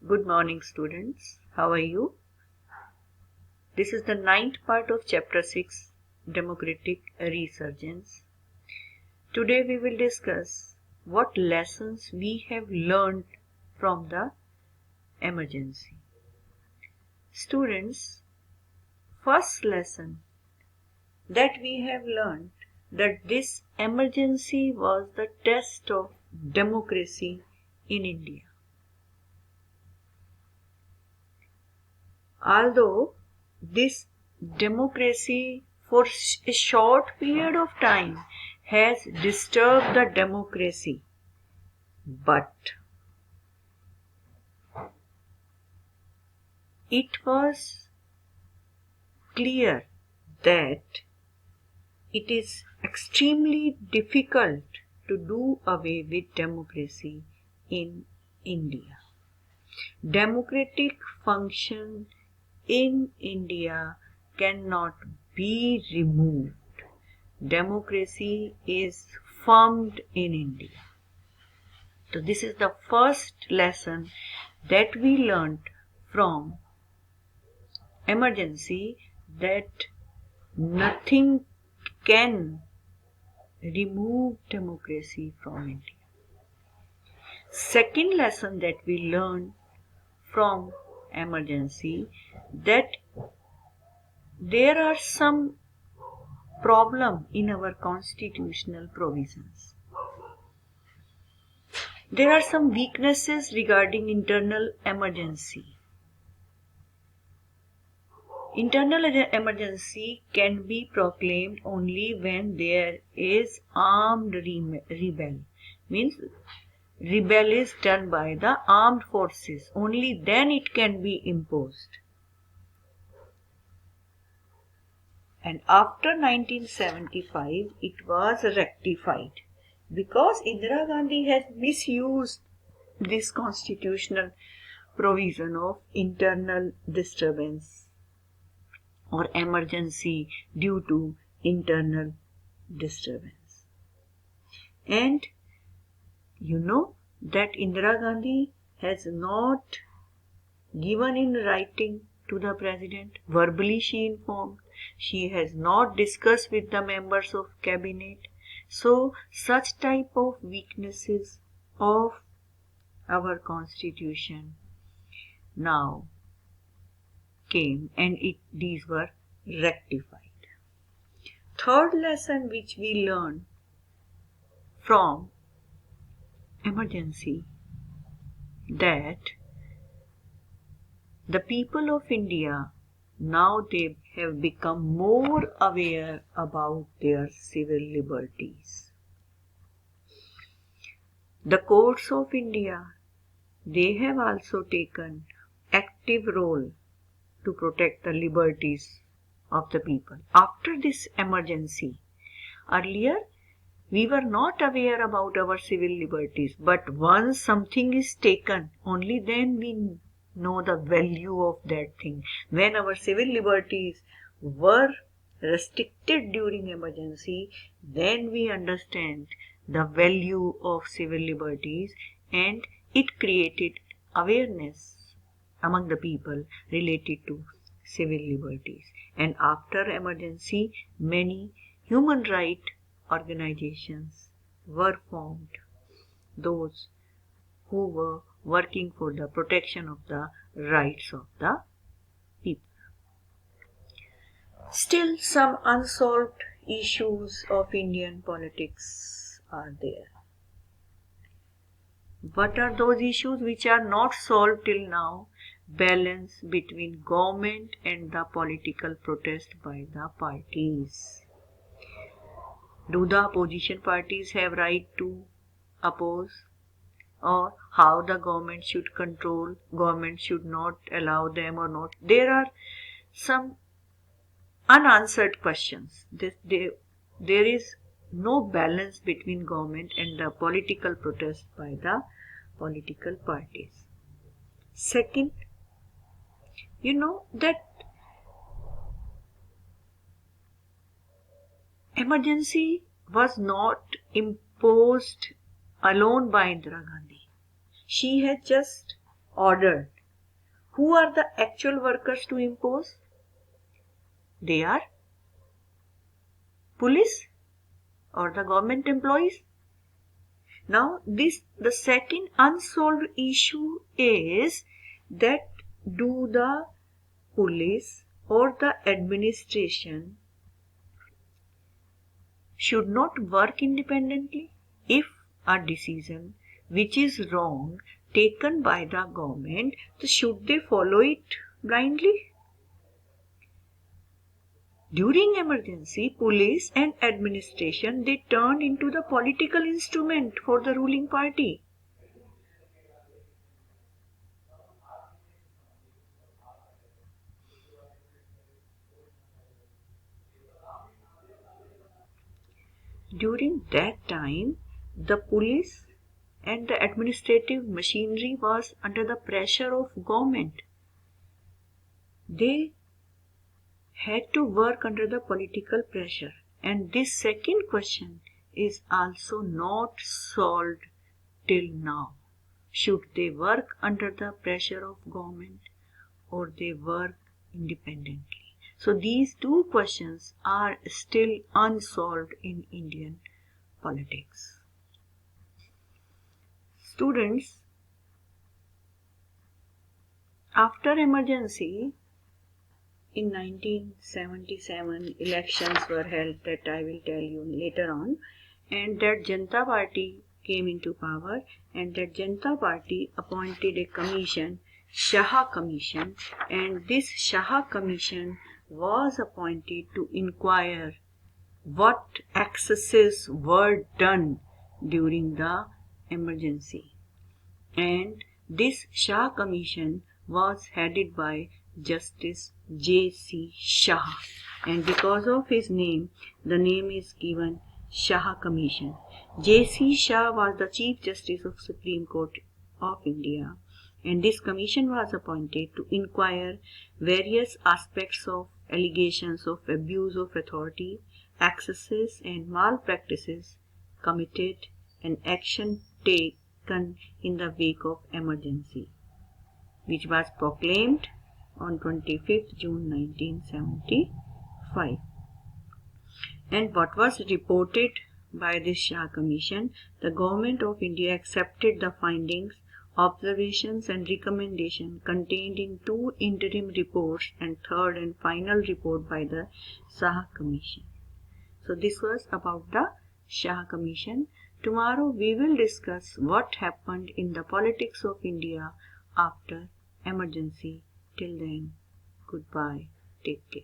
Good morning, students. How are you? This is the ninth part of Chapter 6, Democratic Resurgence. Today we will discuss what lessons we have learned from the emergency. Students, first lesson that we have learned that this emergency was the test of democracy in India. Although this democracy for a short period of time has disturbed the democracy, but it was clear that it is extremely difficult to do away with democracy in India. Democratic function in India cannot be removed. Democracy is formed in India. So this is the first lesson that we learned from emergency, that nothing can remove democracy from India. Second lesson that we learned from emergency, that there are some problem in our constitutional provisions. There are some weaknesses regarding internal emergency. Internal emergency can be proclaimed only when there is armed rebel. Means rebel is done by the armed forces. Only then it can be imposed. And after 1975, it was rectified because Indira Gandhi has misused this constitutional provision of internal disturbance or emergency due to internal disturbance. And you know that Indira Gandhi has not given in writing to the president. Verbally she informed. She has not discussed with the members of cabinet. So such type of weaknesses of our constitution now came, and these were rectified. Third lesson which we learned from emergency, that the people of India now they have become more aware about their civil liberties. The courts of India, they have also taken active role to protect the liberties of the people. After this emergency, earlier we were not aware about our civil liberties, but once something is taken, only then we know the value of that thing. When our civil liberties were restricted during emergency, then we understand the value of civil liberties, and it created awareness among the people related to civil liberties. And after emergency, many human rights organizations were formed, those who were working for the protection of the rights of the people. Still, some unsolved issues of Indian politics are there. What are those issues which are not solved till now? Balance between government and the political protest by the parties. Do the opposition parties have right to oppose? Or how the government should control, government should not allow them or not? There are some unanswered questions. There is no balance between government and the political protest by the political parties. Second, you know that emergency was not imposed alone by Indira Gandhi. She had just ordered, who are the actual workers to impose? They are police or the government employees. Now, the second unsolved issue is that do the police or the administration should not work independently if a decision which is wrong taken by the government, so should they follow it blindly? During emergency, police and administration, they turned into the political instrument for the ruling party. During that time, the police and the administrative machinery was under the pressure of government. They had to work under the political pressure. And this second question is also not solved till now. Should they work under the pressure of government or they work independently? So these two questions are still unsolved in Indian politics. Students, after emergency, in 1977 elections were held, that I will tell you later on, and that Janata Party came into power, and that Janata Party appointed a commission, Shah Commission, and this Shah Commission was appointed to inquire what excesses were done during the emergency. And this Shah Commission was headed by Justice J.C. Shah, and because of his name, the name is given Shah Commission. J.C. Shah was the Chief Justice of Supreme Court of India, and this commission was appointed to inquire various aspects of allegations of abuse of authority, excesses and malpractices committed, and action taken in the wake of emergency, which was proclaimed on 25th June 1975. And what was reported by this Shah Commission? The Government of India accepted the findings, observations and recommendations contained in two interim reports and third and final report by the Shah Commission. So this was about the Shah Commission. Tomorrow we will discuss what happened in the politics of India after emergency. Till then, goodbye. Take care.